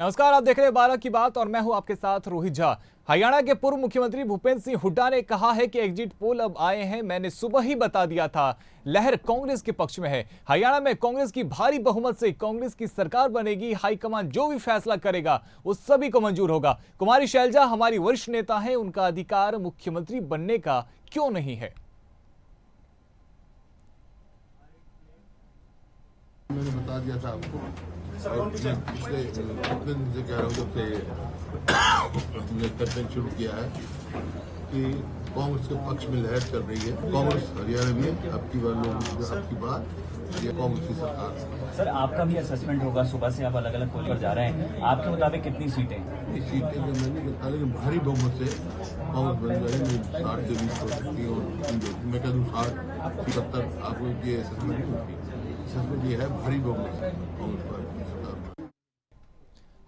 नमस्कार, आप देख रहे हैं 12 की बात और मैं हूं आपके साथ रोहित झा। हरियाणा के पूर्व मुख्यमंत्री भूपेंद्र सिंह हुड्डा ने कहा है कि एग्जिट पोल अब आए हैं, मैंने सुबह ही बता दिया था, लहर कांग्रेस के पक्ष में है। हरियाणा में कांग्रेस की भारी बहुमत से कांग्रेस की सरकार बनेगी, हाईकमान जो भी फैसला करेगा वो सभी को मंजूर होगा। कुमारी शैलजा हमारी वरिष्ठ नेता है, उनका अधिकार मुख्यमंत्री बनने का क्यों नहीं है? मैंने बता दिया था आपको और मैं पिछले दिन से कह रहा हूँ जब से हमने कैंपेन शुरू किया है कि कांग्रेस के पक्ष में लहर चल रही है। कांग्रेस हरियाणा में आपकी बात ये कांग्रेस की सरकार। सर, आपका भी असेसमेंट होगा, सुबह से आप अलग अलग पोल पर जा रहे हैं, आपके मुताबिक कितनी सीटें? ये सीटें जो मैंने बता, लेकिन भारी बहुमत से कांग्रेस बन जाएगी। 60 से 20 हो सकती है और मैं कह दूँ 60 70 आपको ये असेसमेंट नहीं होती। असेसमेंट ये है भारी बहुमत से कांग्रेस पार्टी की सरकार।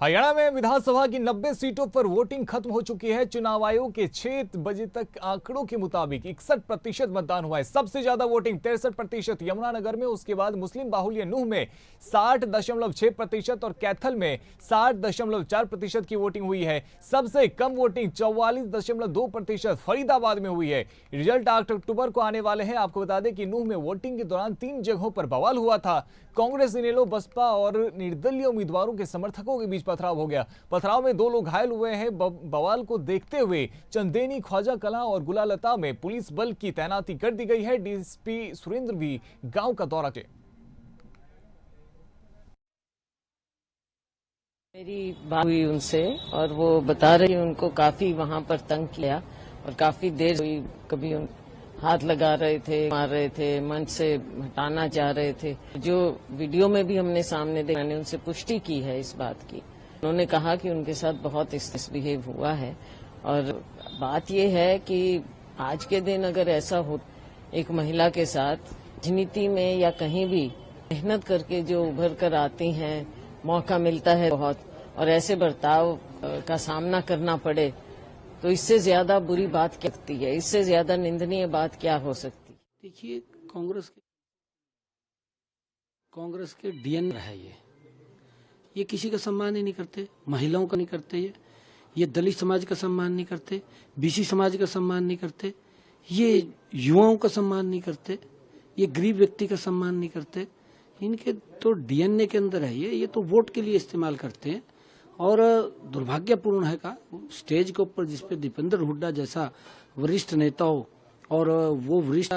हरियाणा में विधानसभा की 90 सीटों पर वोटिंग खत्म हो चुकी है। चुनाव आयोग के 6 बजे तक आंकड़ों के मुताबिक 61% मतदान हुआ है। सबसे ज्यादा वोटिंग 63% यमुनानगर में, उसके बाद मुस्लिम बाहुल्य नूह में 60.6% और कैथल में 60.4% की वोटिंग हुई है। सबसे कम वोटिंग 44.2% फरीदाबाद में हुई है। रिजल्ट 8 अक्टूबर को आने वाले हैं। आपको बता दें कि नूह में वोटिंग के दौरान 3 जगहों पर बवाल हुआ था। कांग्रेस, इनेलो, बसपा और निर्दलीय उम्मीदवारों के समर्थकों के बीच पथराव हो गया। पथराव में 2 लोग घायल हुए हैं। बवाल को देखते हुए चंदेनी, ख्वाजा कलां और गुलालता में पुलिस बल की तैनाती कर दी गई है। डीएसपी सुरेंद्र भी गांव का दौरा किया। मेरी बात हुई उनसे और वो बता रही उनको काफी वहां पर तंग किया और काफी देर हुई। कभी उन हाथ लगा रहे थे, मार रहे थे, मंच से हटाना चाह रहे थे। जो वीडियो में भी हमने सामने देखा, मैंने उनसे पुष्टि की है इस बात की। उन्होंने कहा कि उनके साथ बहुत मिसबिहेव हुआ है और बात यह है कि आज के दिन अगर ऐसा हो एक महिला के साथ, राजनीति में या कहीं भी मेहनत करके जो उभर कर आती हैं, मौका मिलता है बहुत, और ऐसे बर्ताव का सामना करना पड़े तो इससे ज्यादा बुरी बात क्या सकती है, इससे ज्यादा निंदनीय बात क्या हो सकती है। देखिए, कांग्रेस के डीएनए है ये किसी का सम्मान ही नहीं करते, महिलाओं का नहीं करते, ये दलित समाज का सम्मान नहीं करते, बीसी समाज का सम्मान नहीं करते, ये युवाओं का सम्मान नहीं करते, ये गरीब व्यक्ति का सम्मान नहीं करते। इनके तो डीएनए के अंदर है ये तो वोट के लिए इस्तेमाल करते हैं। और दुर्भाग्यपूर्ण है का स्टेज के ऊपर जिसपे दीपेंद्र हुड्डा जैसा वरिष्ठ नेता हो और वो वरिष्ठ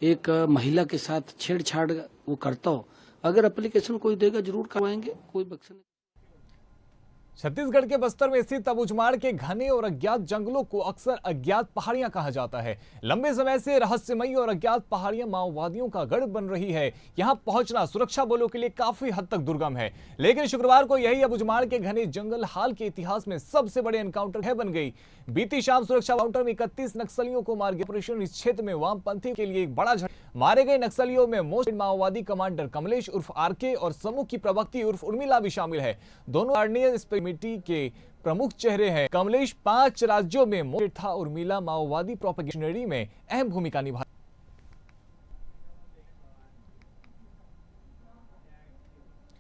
एक महिला के साथ छेड़छाड़ वो करता हो, अगर एप्लीकेशन कोई देगा जरूर करवाएंगे, कोई बख्शा नहीं। छत्तीसगढ़ के बस्तर में स्थित तबुझमाड़ के घने और अज्ञात जंगलों को अक्सर अज्ञात पहाड़ियां कहा जाता है। लंबे समय से रहस्यमयी और अज्ञात पहाड़ियां माओवादियों का गढ़ बन रही है। यहां पहुंचना सुरक्षा बलों के लिए काफी हद तक दुर्गम है, लेकिन शुक्रवार को यही तबुझमाड़ के घने जंगल हाल के इतिहास में सबसे बड़े एनकाउंटर है बन गई। बीती शाम सुरक्षा एनकाउंटर में 31 नक्सलियों को मार गया। ऑपरेशन इस क्षेत्र में वामपंथी के लिए एक बड़ा मारे गए नक्सलियों में मोस्ट माओवादी कमांडर कमलेश उर्फ आरके और समूह की प्रवक्ती उर्फ उर्मिला भी शामिल है। दोनों कमेटी के प्रमुख चेहरे हैं। कमलेश 5 राज्यों में मोस्ट था, उर्मिला माओवादी प्रोपेगेशनरी में अहम भूमिका निभा।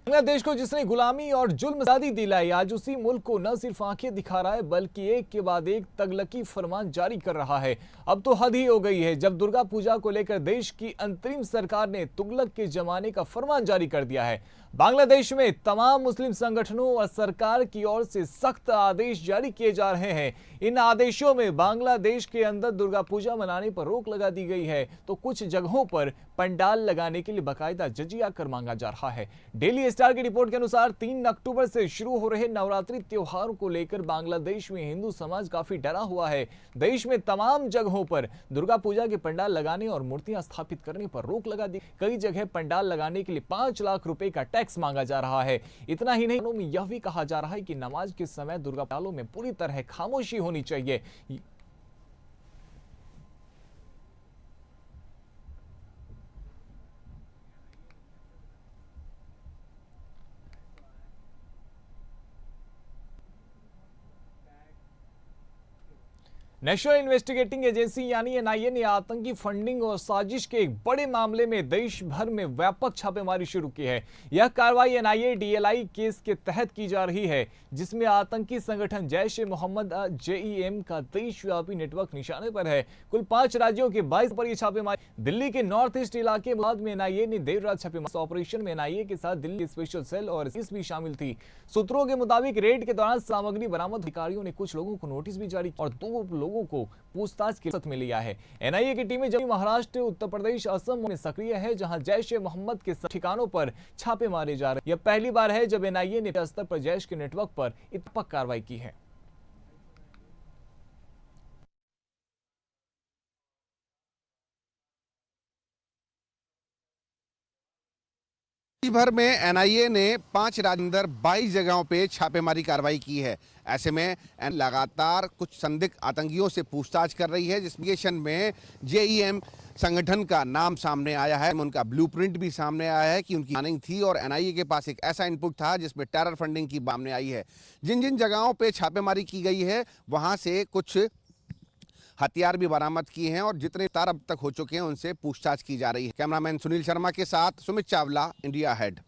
बांग्लादेश को जिसने गुलामी और जुल्म आजादी दिलाई, आज उसी मुल्क को न सिर्फ आंखें दिखा रहा है बल्कि एक के बाद एक तगलकी फरमान जारी कर रहा है। अब तो हद ही हो गई है जब दुर्गा पूजा को लेकर देश की अंतरिम सरकार ने तुगलक के जमाने का फरमान जारी कर दिया है। बांग्लादेश में तमाम मुस्लिम संगठनों और सरकार की ओर से सख्त आदेश जारी किए जा रहे हैं। इन आदेशों में बांग्लादेश के अंदर दुर्गा पूजा मनाने पर रोक लगा दी गई है, तो कुछ जगहों पर पंडाल लगाने के लिए बाकायदा जजिया कर मांगा जा रहा है। डेली स्टार की रिपोर्ट के अनुसार 3 अक्टूबर से शुरू हो रहे नवरात्रि त्योहार को लेकर बांग्लादेश में हिंदू समाज काफी डरा हुआ है। देश में तमाम जगहों पर दुर्गा पूजा के पंडाल लगाने और मूर्तियां स्थापित करने पर रोक लगा दी। कई जगह पंडाल लगाने के लिए 5 लाख रुपए का टैक्स मांगा जा रहा है। इतना ही नहीं, में यह भी कहा जा रहा है कि नमाज के समय दुर्गा पंडालों में पूरी तरह खामोशी होनी चाहिए। नेशनल इन्वेस्टिगेटिंग एजेंसी यानी एनआईए ने आतंकी फंडिंग और साजिश के एक बड़े मामले में देश भर में व्यापक छापेमारी शुरू की है। यह कार्रवाई एनआईए डीएलआई केस के तहत की जा रही है, जिसमें आतंकी संगठन जैश ए मोहम्मद जेईएम का देशव्यापी नेटवर्क निशाने पर है। कुल 5 राज्यों के 22 पर यह छापेमारी। दिल्ली के नॉर्थ ईस्ट इलाके में एनआईए ने देर रात छापेमारी ऑपरेशन में एनआईए के साथ दिल्ली स्पेशल सेल और एसएस भी शामिल थी। सूत्रों के मुताबिक रेड के दौरान सामग्री बरामद। अधिकारियों ने कुछ लोगों को नोटिस भी जारी किया और 2 लोगों को पूछताछ के साथ में लिया है। एनआईए की टीमें जम्मू, महाराष्ट्र, उत्तर प्रदेश, असम में सक्रिय है, जहां जैश ए मोहम्मद के ठिकानों पर छापे मारे जा रहे हैं। यह पहली बार है जब एनआईए ने स्तर पर जैश के नेटवर्क पर इतनी कार्रवाई की है। देश भर में एनआईए ने 5 राज्यों अंदर 22 जगहों पे छापेमारी कार्रवाई की है। ऐसे में लगातार कुछ संदिग्ध आतंकियों से पूछताछ कर रही है, जिसमें में जेईएम संगठन का नाम सामने आया है। उनका ब्लूप्रिंट भी सामने आया है कि उनकी प्लानिंग थी और एनआईए के पास एक ऐसा इनपुट था जिसमें टेरर फंडिंग की सामने आई है। जिन जिन जगहों पे छापेमारी की गई है वहां से कुछ हथियार भी बरामद किए हैं और जितने तार अब तक हो चुके हैं उनसे पूछताछ की जा रही है। कैमरामैन सुनील शर्मा के साथ Sumit Chawla, India head.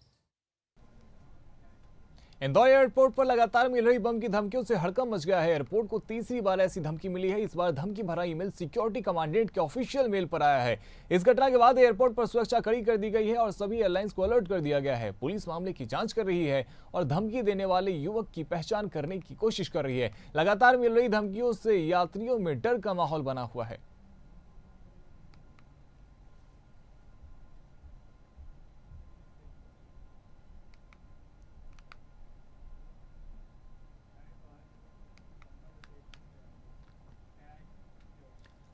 Indore airport पर लगातार मिल रही बम की धमकियों से हड़कंप मच गया है। एयरपोर्ट को तीसरी बार ऐसी धमकी मिली है। इस बार धमकी भरा ईमेल सिक्योरिटी कमांडेंट के ऑफिशियल मेल पर आया है। इस घटना के बाद एयरपोर्ट पर सुरक्षा कड़ी कर दी गई है और सभी एयरलाइंस को अलर्ट कर दिया गया है। पुलिस मामले की जांच कर रही है और धमकी देने वाले युवक की पहचान करने की कोशिश कर रही है। लगातार मिल रही धमकियों से यात्रियों में डर का माहौल बना हुआ है।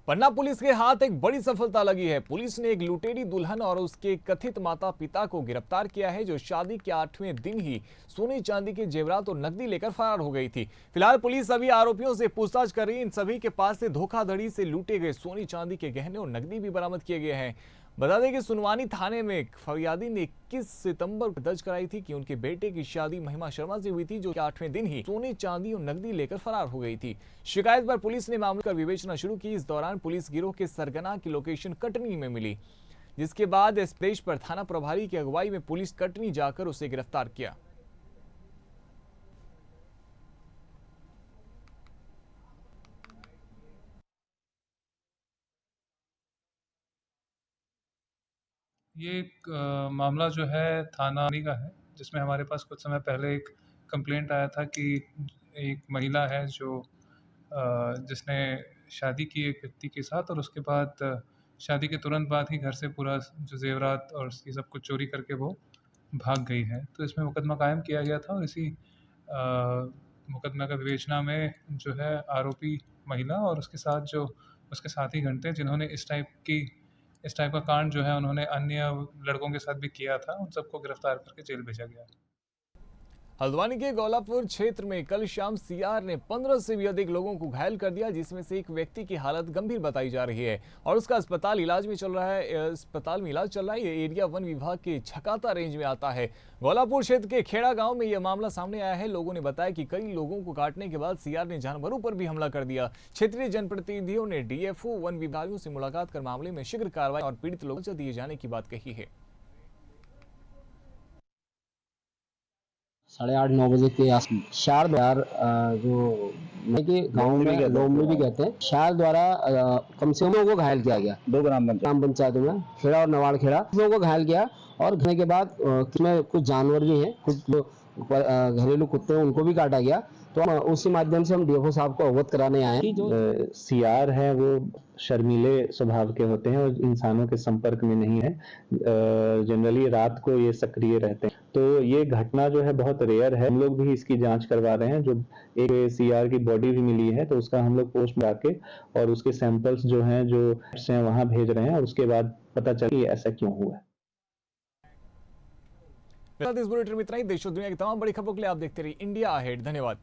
पन्ना पुलिस के हाथ एक बड़ी सफलता लगी है। पुलिस ने एक लुटेरी दुल्हन और उसके कथित माता पिता को गिरफ्तार किया है, जो शादी के 8वें दिन ही सोने चांदी के जेवरात और नकदी लेकर फरार हो गई थी। फिलहाल पुलिस सभी आरोपियों से पूछताछ कर रही है। इन सभी के पास से धोखाधड़ी से लूटे गए सोने चांदी के गहने और नकदी भी बरामद किए गए हैं। बता दें कि सुनवानी थाने में फरियादी ने 21 सितंबर को दर्ज कराई थी कि उनके बेटे की शादी महिमा शर्मा से हुई थी, जो 8वें दिन ही सोने चांदी और नकदी लेकर फरार हो गई थी। शिकायत पर पुलिस ने मामले का विवेचना शुरू की। इस दौरान पुलिस गिरोह के सरगना की लोकेशन कटनी में मिली, जिसके बाद इस प्रदेश पर थाना प्रभारी की अगुवाई में पुलिस कटनी जाकर उसे गिरफ्तार किया। ये एक मामला जो है थाना का है, जिसमें हमारे पास कुछ समय पहले एक कंप्लेंट आया था कि एक महिला है जो जिसने शादी की एक व्यक्ति के साथ और उसके बाद शादी के तुरंत बाद ही घर से पूरा जो जेवरात और ये सब कुछ चोरी करके वो भाग गई है। तो इसमें मुकदमा कायम किया गया था और इसी मुकदमा का विवेचना में जो है आरोपी महिला और उसके साथ जो उसके साथी गण थे, जिन्होंने इस टाइप का कांड जो है उन्होंने अन्य लड़कों के साथ भी किया था, उन सबको गिरफ्तार करके जेल भेजा गया। हल्द्वानी के गौलापुर क्षेत्र में कल शाम सीआर ने 15 से भी अधिक लोगों को घायल कर दिया, जिसमें से एक व्यक्ति की हालत गंभीर बताई जा रही है और उसका अस्पताल में इलाज चल रहा है। ये एरिया वन विभाग के छकाता रेंज में आता है। गौलापुर क्षेत्र के खेड़ा गांव में यह मामला सामने आया है। लोगों ने बताया कि कई लोगों को काटने के बाद सीआर ने जानवरों पर भी हमला कर दिया। क्षेत्रीय जनप्रतिनिधियों ने डीएफओ वन विभागियों से मुलाकात कर मामले में शीघ्र कार्रवाई और पीड़ित लोगों को दिए जाने की बात कही है। 8:30-9 बजे के आस शार द्वारा जो के गांव में लोमड़ी भी कहते हैं, शार द्वारा कम से कम लोगों को घायल किया गया। 2 ग्राम पंचायतों में खेड़ा और नवाड़ खेड़ा लोगों को घायल किया और घने के बाद इसमें कुछ जानवर भी हैं, कुछ घरेलू कुत्ते हैं, उनको भी काटा गया। तो उसी माध्यम से हम डीएफओ साहब को अवगत कराने आए हैं। जो सीआर है वो शर्मीले स्वभाव के होते हैं और इंसानों के संपर्क में नहीं है। जनरली रात को ये सक्रिय रहते हैं, तो ये घटना जो है बहुत रेयर है। हम लोग भी इसकी जांच करवा रहे हैं। जो एक सीआर की बॉडी भी मिली है, तो उसका हम लोग पोस्ट में आके और उसके सैंपल्स जो हैं जो वहां भेज रहे हैं और उसके बाद पता चले ऐसा क्यों हुआ है। इस बुलेटिन में इतना ही। देश और दुनिया की तमाम बड़ी खबरों के लिए आप देखते रहिए इंडिया अहेड। धन्यवाद।